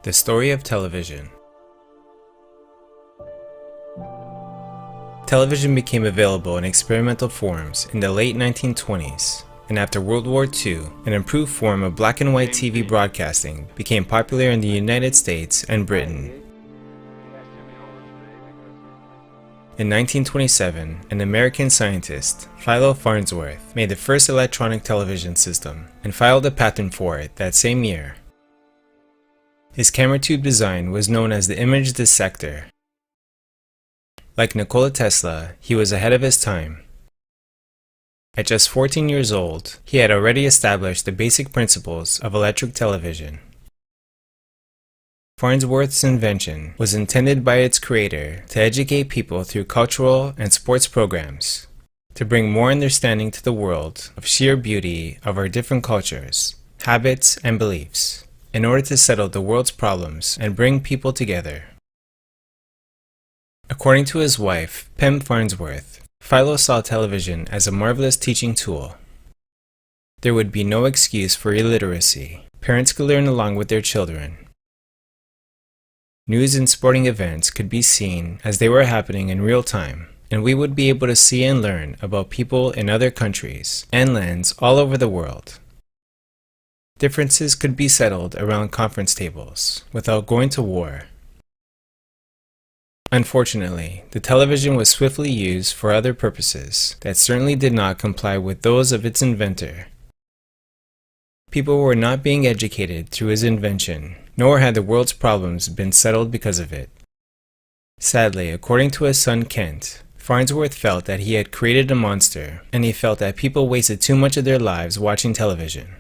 The story of television. Television became available in experimental forms in the late 1920s, and after World War II, an improved form of black and white TV broadcasting became popular in the United States and Britain. In 1927, an American scientist, Philo Farnsworth, made the first electronic television system and filed a patent for it that same year. His camera tube design was known as the image dissector. Like Nikola Tesla, he was ahead of his time. At just 14 years old, he had already established the basic principles of electric television. Farnsworth's invention was intended by its creator to educate people through cultural and sports programs, to bring more understanding to the world of sheer beauty of our different cultures, habits, and beliefs, in order to settle the world's problems and bring people together. According to his wife, Pem Farnsworth, Philo saw television as a marvelous teaching tool. There would be no excuse for illiteracy. Parents could learn along with their children. News and sporting events could be seen as they were happening in real time, and we would be able to see and learn about people in other countries and lands all over the world. Differences could be settled around conference tables without going to war. Unfortunately, the television was swiftly used for other purposes that certainly did not comply with those of its inventor. People were not being educated through his invention, nor had the world's problems been settled because of it. Sadly, according to his son Kent, Farnsworth felt that he had created a monster, and he felt that people wasted too much of their lives watching television.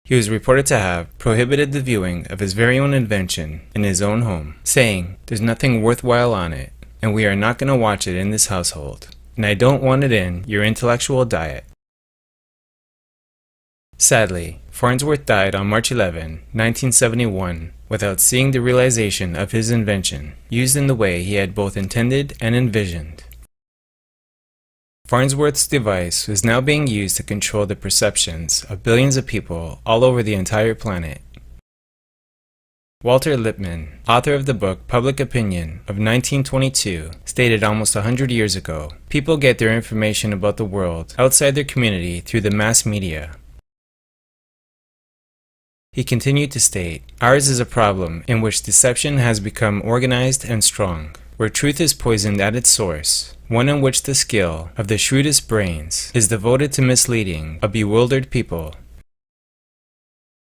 He was reported to have prohibited the viewing of his very own invention in his own home, saying, "There's nothing worthwhile on it, and we are not going to watch it in this household, and I don't want it in your intellectual diet." Sadly, Farnsworth died on March 11, 1971, without seeing the realization of his invention used in the way he had both intended and envisioned. Farnsworth's device was now being used to control the perceptions of billions of people all over the entire planet. Walter Lippmann, author of the book Public Opinion of 1922, stated almost 100 years ago, "People get their information about the world outside their community through the mass media." He continued to state, "Ours is a problem in which deception has become organized and strong, where truth is poisoned at its source, one in which the skill of the shrewdest brains is devoted to misleading a bewildered people."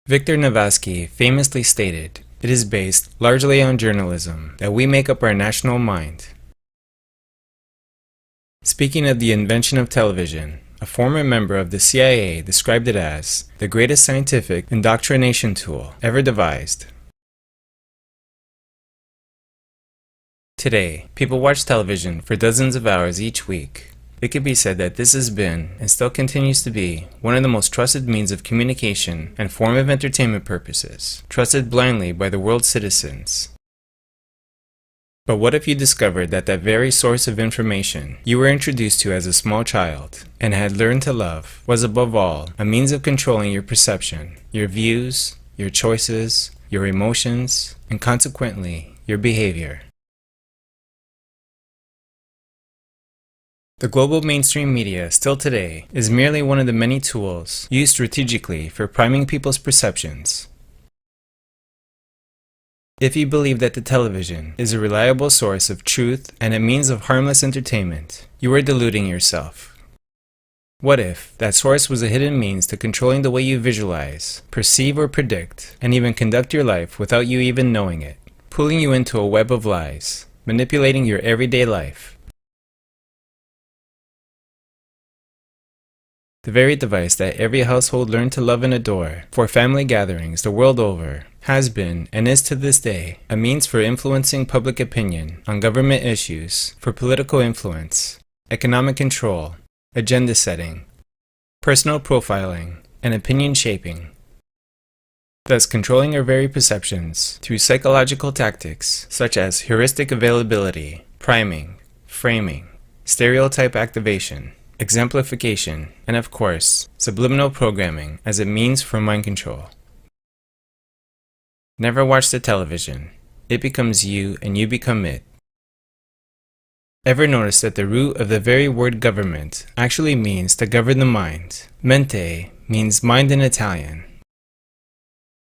Victor Navatsky famously stated, "It is based largely on journalism that we make up our national mind." Speaking of the invention of television, a former member of the CIA described it as the greatest scientific indoctrination tool ever devised. Today, people watch television for dozens of hours each week. It could be said that this has been, and still continues to be, one of the most trusted means of communication and form of entertainment purposes, trusted blindly by the world's citizens. But what if you discovered that that very source of information you were introduced to as a small child and had learned to love was above all a means of controlling your perception, your views, your choices, your emotions, and consequently, your behavior? The global mainstream media still today is merely one of the many tools used strategically for priming people's perceptions. If you believe that the television is a reliable source of truth and a means of harmless entertainment, you are deluding yourself. What if that source was a hidden means to controlling the way you visualize, perceive or predict, and even conduct your life without you even knowing it, pulling you into a web of lies, manipulating your everyday life? The very device that every household learned to love and adore for family gatherings the world over has been, and is to this day, a means for influencing public opinion on government issues, for political influence, economic control, agenda setting, personal profiling, and opinion shaping. Thus controlling our very perceptions through psychological tactics such as heuristic availability, priming, framing, stereotype activation, exemplification, and of course, subliminal programming as a means for mind control. Never watch the television. It becomes you and you become it. Ever notice that the root of the very word government actually means to govern the mind? Mente means mind in Italian.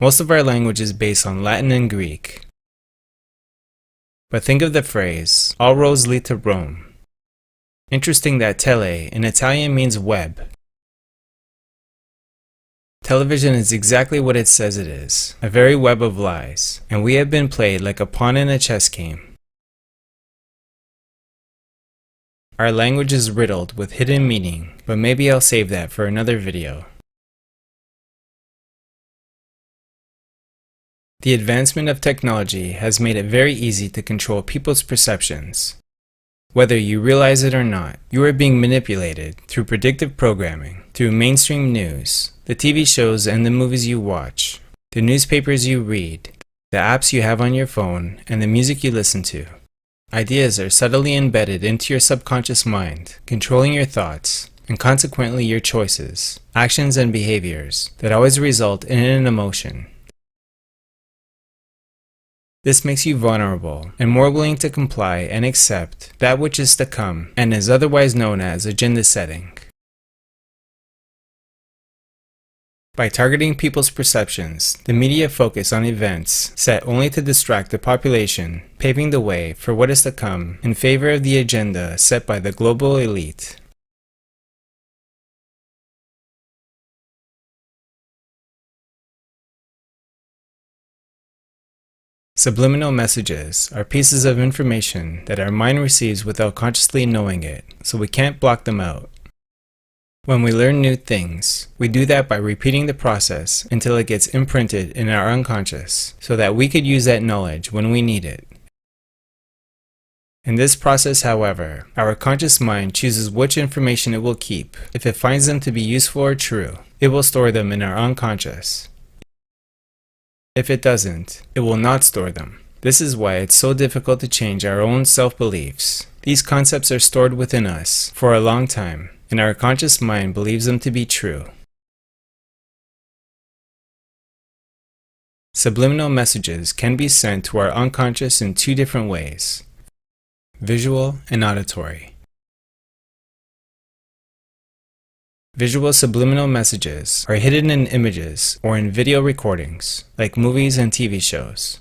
Most of our language is based on Latin and Greek. But think of the phrase, all roads lead to Rome. Interesting that tele in Italian means web. Television is exactly what it says it is, a very web of lies, and we have been played like a pawn in a chess game. Our language is riddled with hidden meaning, but maybe I'll save that for another video. The advancement of technology has made it very easy to control people's perceptions. Whether you realize it or not, you are being manipulated through predictive programming, through mainstream news, the TV shows and the movies you watch, the newspapers you read, the apps you have on your phone, and the music you listen to. Ideas are subtly embedded into your subconscious mind, controlling your thoughts, and consequently your choices, actions, and behaviors that always result in an emotion. This makes you vulnerable and more willing to comply and accept that which is to come and is otherwise known as agenda setting. By targeting people's perceptions, the media focus on events set only to distract the population, paving the way for what is to come in favor of the agenda set by the global elite. Subliminal messages are pieces of information that our mind receives without consciously knowing it, so we can't block them out. When we learn new things, we do that by repeating the process until it gets imprinted in our unconscious, so that we could use that knowledge when we need it. In this process, however, our conscious mind chooses which information it will keep. If it finds them to be useful or true, it will store them in our unconscious. If it doesn't, it will not store them. This is why it's so difficult to change our own self-beliefs. These concepts are stored within us for a long time, and our conscious mind believes them to be true. Subliminal messages can be sent to our unconscious in two different ways: visual and auditory. Visual subliminal messages are hidden in images or in video recordings, like movies and TV shows.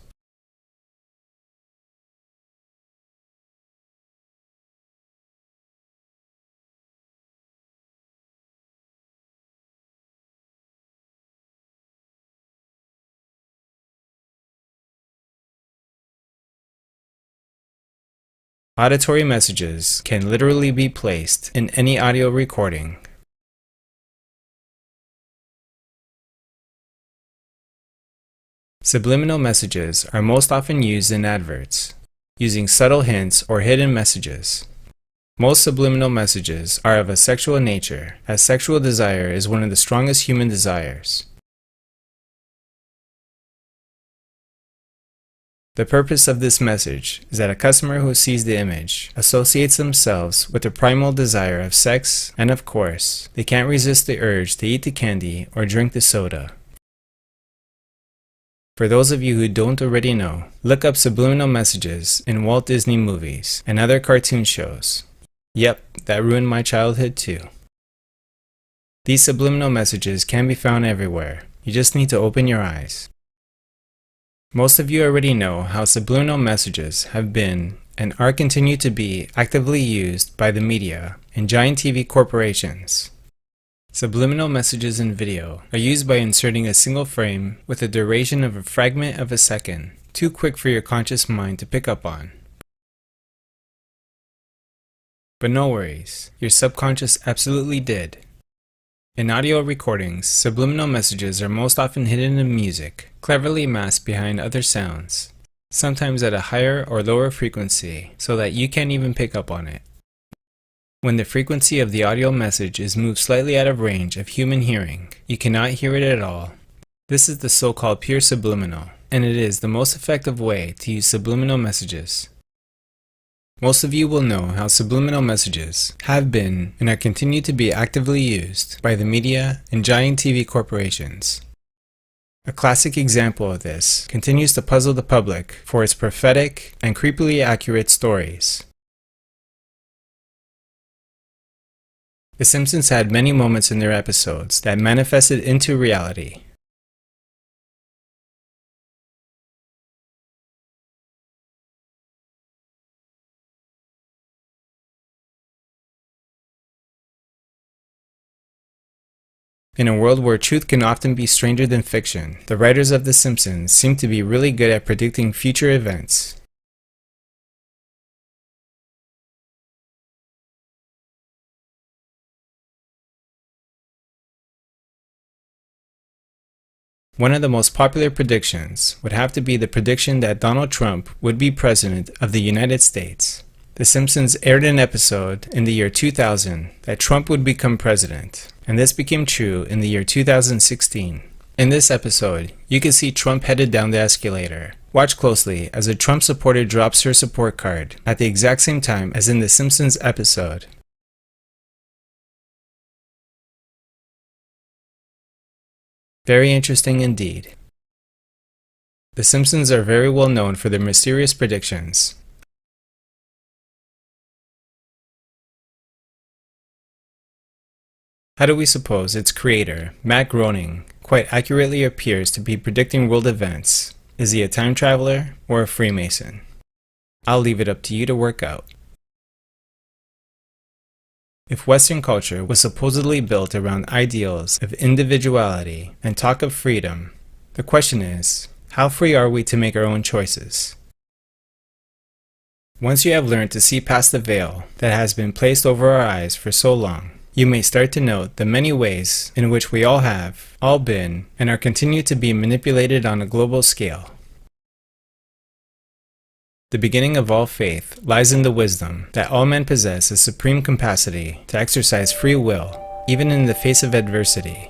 Auditory messages can literally be placed in any audio recording. Subliminal messages are most often used in adverts, using subtle hints or hidden messages. Most subliminal messages are of a sexual nature, as sexual desire is one of the strongest human desires. The purpose of this message is that a customer who sees the image associates themselves with the primal desire of sex, and of course, they can't resist the urge to eat the candy or drink the soda. For those of you who don't already know, look up subliminal messages in Walt Disney movies and other cartoon shows. Yep, that ruined my childhood too. These subliminal messages can be found everywhere. You just need to open your eyes. Most of you already know how subliminal messages have been and are continued to be actively used by the media and giant TV corporations. Subliminal messages in video are used by inserting a single frame with a duration of a fragment of a second, too quick for your conscious mind to pick up on. But no worries, your subconscious absolutely did. In audio recordings, subliminal messages are most often hidden in music, cleverly masked behind other sounds, sometimes at a higher or lower frequency, so that you can't even pick up on it. When the frequency of the audio message is moved slightly out of range of human hearing, you cannot hear it at all. This is the so-called pure subliminal, and it is the most effective way to use subliminal messages. Most of you will know how subliminal messages have been and are continued to be actively used by the media and giant TV corporations. A classic example of this continues to puzzle the public for its prophetic and creepily accurate stories. The Simpsons had many moments in their episodes that manifested into reality. In a world where truth can often be stranger than fiction, the writers of The Simpsons seem to be really good at predicting future events. One of the most popular predictions would have to be the prediction that Donald Trump would be president of the United States. The Simpsons aired an episode in the year 2000 that Trump would become president, and this became true in the year 2016. In this episode, you can see Trump headed down the escalator. Watch closely as a Trump supporter drops her support card at the exact same time as in the Simpsons episode. Very interesting indeed. The Simpsons are very well known for their mysterious predictions. How do we suppose its creator, Matt Groening, quite accurately appears to be predicting world events? Is he a time traveler or a Freemason? I'll leave it up to you to work out. If Western culture was supposedly built around ideals of individuality and talk of freedom, the question is, how free are we to make our own choices? Once you have learned to see past the veil that has been placed over our eyes for so long, you may start to note the many ways in which we all have, all been, and are continued to be manipulated on a global scale. The beginning of all faith lies in the wisdom that all men possess a supreme capacity to exercise free will, even in the face of adversity.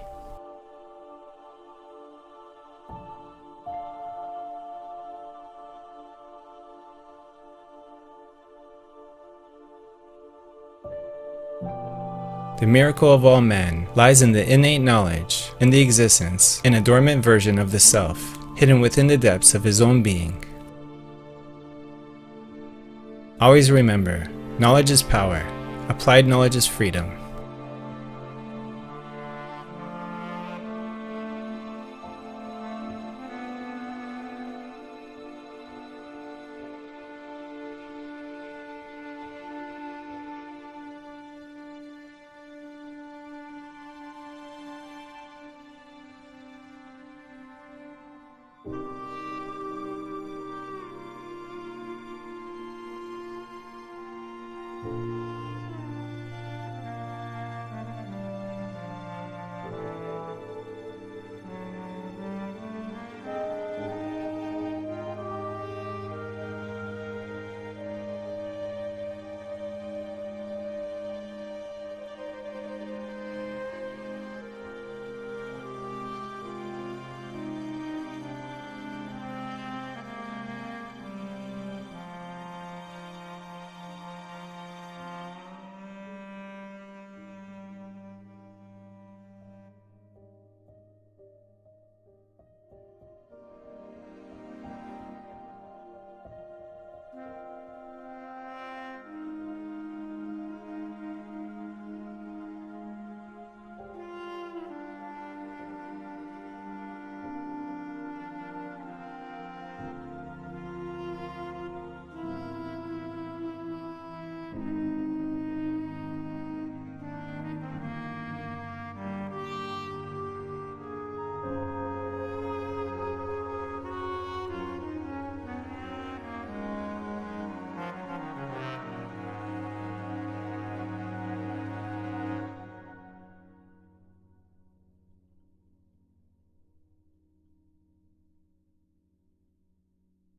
The miracle of all men lies in the innate knowledge and the existence in a dormant version of the self, hidden within the depths of his own being. Always remember, knowledge is power, applied knowledge is freedom.